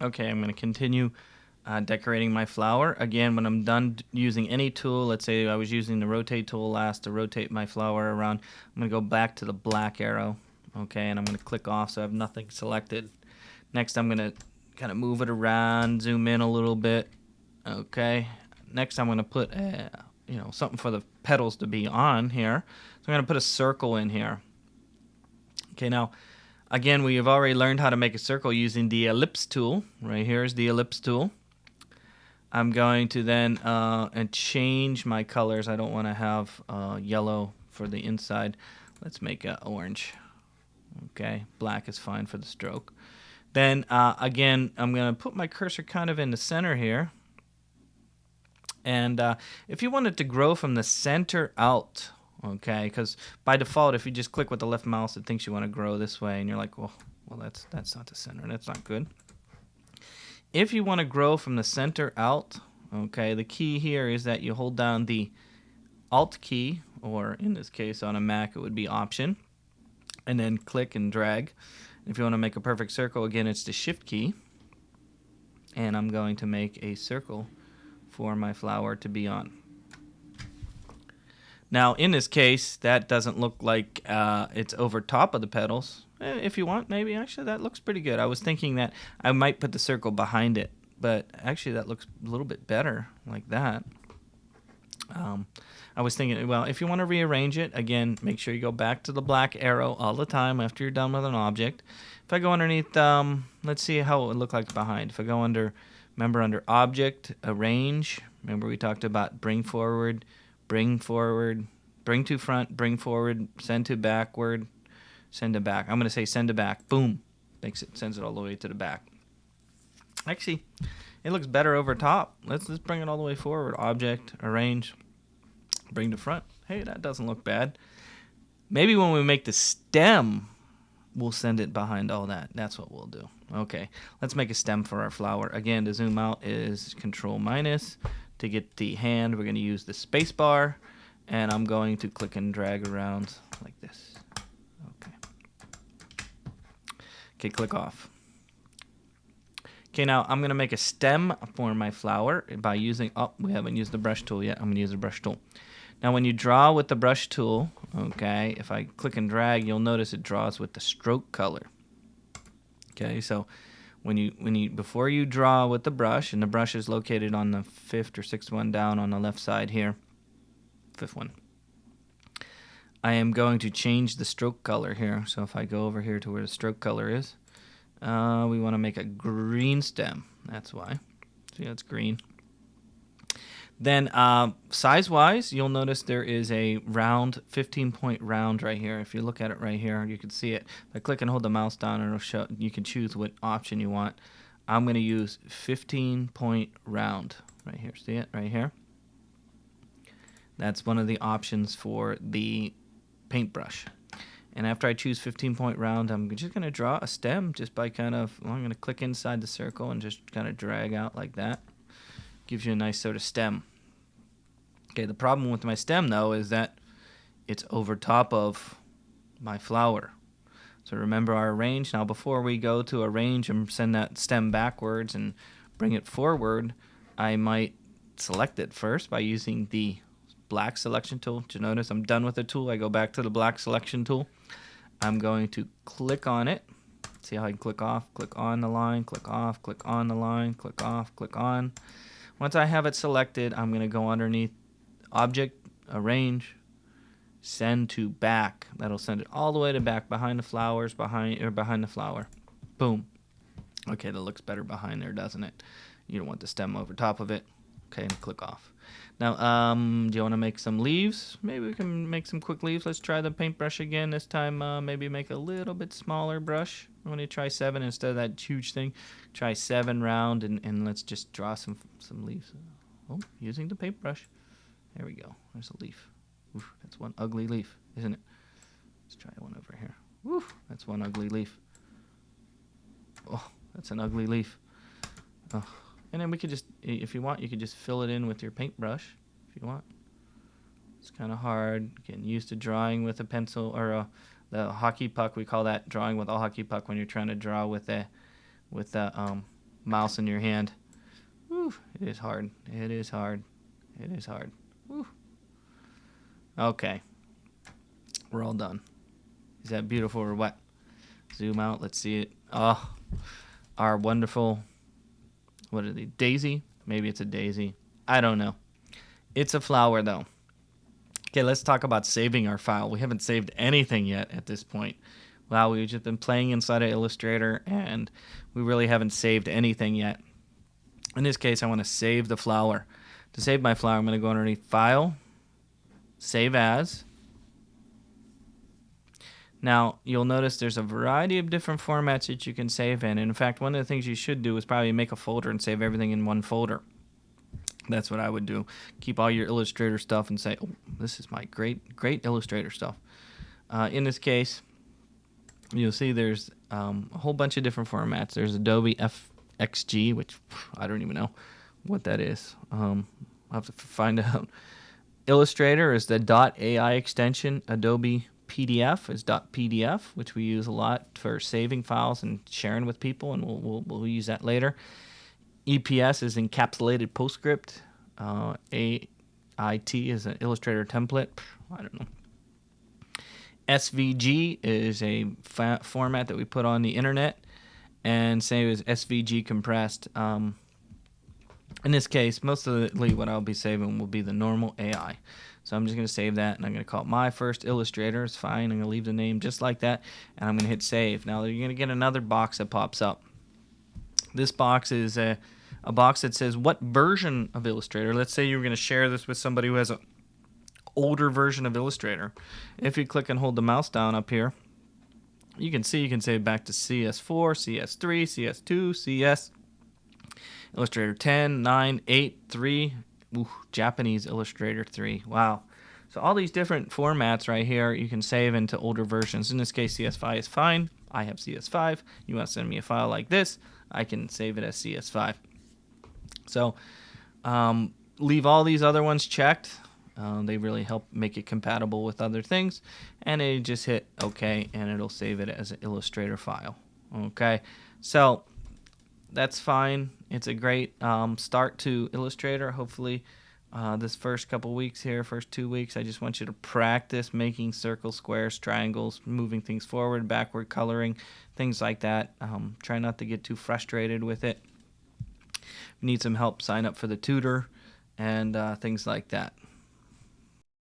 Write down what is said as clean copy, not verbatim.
Okay, I'm going to continue decorating my flower. Again, when I'm done using any tool, let's say I was using the rotate tool last to rotate my flower around, I'm going to go back to the black arrow, okay, and I'm going to click off so I have nothing selected. Next, I'm going to kind of move it around, zoom in a little bit, okay. Next, I'm going to put something for the petals to be on here. So I'm going to put a circle in here. Okay, now again, we have already learned how to make a circle using the ellipse tool. Right here is the ellipse tool. I'm going to then and change my colors. I don't want to have yellow for the inside. Let's make it orange. Okay, black is fine for the stroke. Then again, I'm going to put my cursor kind of in the center here. And if you want it to grow from the center out, okay, because by default, if you just click with the left mouse, it thinks you want to grow this way, and you're like, well, that's not the center. That's not good. If you want to grow from the center out, okay, the key here is that you hold down the Alt key, or in this case on a Mac it would be Option, and then click and drag. If you want to make a perfect circle, again, it's the Shift key, and I'm going to make a circle for my flower to be on. Now, in this case, that doesn't look like it's over top of the petals. If you want, maybe actually that looks pretty good. I was thinking that I might put the circle behind it, but actually that looks a little bit better like that. I was thinking, well, if you want to rearrange it, again, make sure you go back to the black arrow all the time after you're done with an object. If I go underneath, let's see how it would look like behind. If I go remember under Object, Arrange, remember we talked about bring forward, bring to front, bring forward, send to backward, send to back. I'm going to say send to back. Boom. Sends it all the way to the back. Actually, it looks better over top. Let's bring it all the way forward. Object, Arrange, bring to front. Hey, that doesn't look bad. Maybe when we make the stem, we'll send it behind all that. That's what we'll do. Okay, let's make a stem for our flower. Again, to zoom out is Control minus. To get the hand, we're going to use the space bar, and I'm going to click and drag around like this. Okay, click off. Okay, now I'm going to make a stem for my flower by using, we haven't used the brush tool yet. I'm going to use the brush tool. Now, when you draw with the brush tool, okay, if I click and drag, you'll notice it draws with the stroke color. Okay, so before you draw with the brush, and the brush is located on the fifth or sixth one down on the left side here, fifth one, I am going to change the stroke color here. So if I go over here to where the stroke color is, we want to make a green stem. That's why. See, that's green. Then size-wise, you'll notice there is a round, 15-point round right here. If you look at it right here, you can see it. If I click and hold the mouse down, it'll show. You can choose what option you want. I'm going to use 15-point round right here. See it right here? That's one of the options for the paintbrush. And after I choose 15-point round, I'm just going to draw a stem just by I'm going to click inside the circle and just kind of drag out like that. Gives you a nice sort of stem. Okay, the problem with my stem, though, is that it's over top of my flower. So remember our arrange. Now, before we go to arrange and send that stem backwards and bring it forward, I might select it first by using the black selection tool. Did you notice I'm done with the tool? I go back to the black selection tool. I'm going to click on it. See how I can click off, click on the line, click off, click on the line, click off, click on. Once I have it selected, I'm going to go underneath Object, Arrange, Send to Back. That'll send it all the way to back behind the flowers, behind the flower. Boom. Okay, that looks better behind there, doesn't it? You don't want the stem over top of it. Okay, and click off. Now, do you want to make some leaves? Maybe we can make some quick leaves. Let's try the paintbrush again. This time, maybe make a little bit smaller brush. I'm going to try 7 instead of that huge thing. Try 7 round, and let's just draw some leaves. Oh, using the paintbrush. There we go. There's a leaf. Oof, that's one ugly leaf, isn't it? Let's try one over here. Oof, that's one ugly leaf. Oh, that's an ugly leaf. Oh. And then we could just, if you want, you could just fill it in with your paintbrush, if you want. It's kind of hard, getting used to drawing with a pencil or the hockey puck. We call that drawing with a hockey puck when you're trying to draw with a mouse in your hand. Whew, it is hard. It is hard. It is hard. Whew. Okay. We're all done. Is that beautiful or what? Zoom out. Let's see it. Oh, our wonderful, what are they? Daisy? Maybe it's a daisy. I don't know. It's a flower, though. Okay, let's talk about saving our file. We haven't saved anything yet at this point. Wow, we've just been playing inside of Illustrator, and we really haven't saved anything yet. In this case, I want to save the flower. To save my flower, I'm going to go underneath File, Save As. Now, you'll notice there's a variety of different formats that you can save in. And in fact, one of the things you should do is probably make a folder and save everything in one folder. That's what I would do. Keep all your Illustrator stuff and say, oh, this is my great Illustrator stuff. In this case, you'll see there's a whole bunch of different formats. There's Adobe FXG, which I don't even know what that is. I'll have to find out. Illustrator is the .ai extension. Adobe PDF is .pdf, which we use a lot for saving files and sharing with people, and we'll use that later. EPS is encapsulated PostScript. AIT is an Illustrator template. I don't know. SVG is a format that we put on the internet, and same as SVG compressed. In this case, mostly what I'll be saving will be the normal AI. So I'm just going to save that, and I'm going to call it My First Illustrator. It's fine. I'm going to leave the name just like that, and I'm going to hit Save. Now you're going to get another box that pops up. This box is a box that says what version of Illustrator. Let's say you're going to share this with somebody who has an older version of Illustrator. If you click and hold the mouse down up here, you can see you can save back to CS4, CS3, CS2, CS, Illustrator 10, 9, 8, 3, Japanese Illustrator 3. Wow. So all these different formats right here you can save into older versions. In this case, CS5 is fine. I have CS5. You want to send me a file like this, I can save it as CS5. So leave all these other ones checked. They really help make it compatible with other things. And then you just hit OK, and it'll save it as an Illustrator file. Okay, so that's fine. It's a great start to Illustrator. Hopefully this first couple weeks here, first 2 weeks, I just want you to practice making circles, squares, triangles, moving things forward, backward, coloring, things like that. Try not to get too frustrated with it. If you need some help, sign up for the tutor and things like that.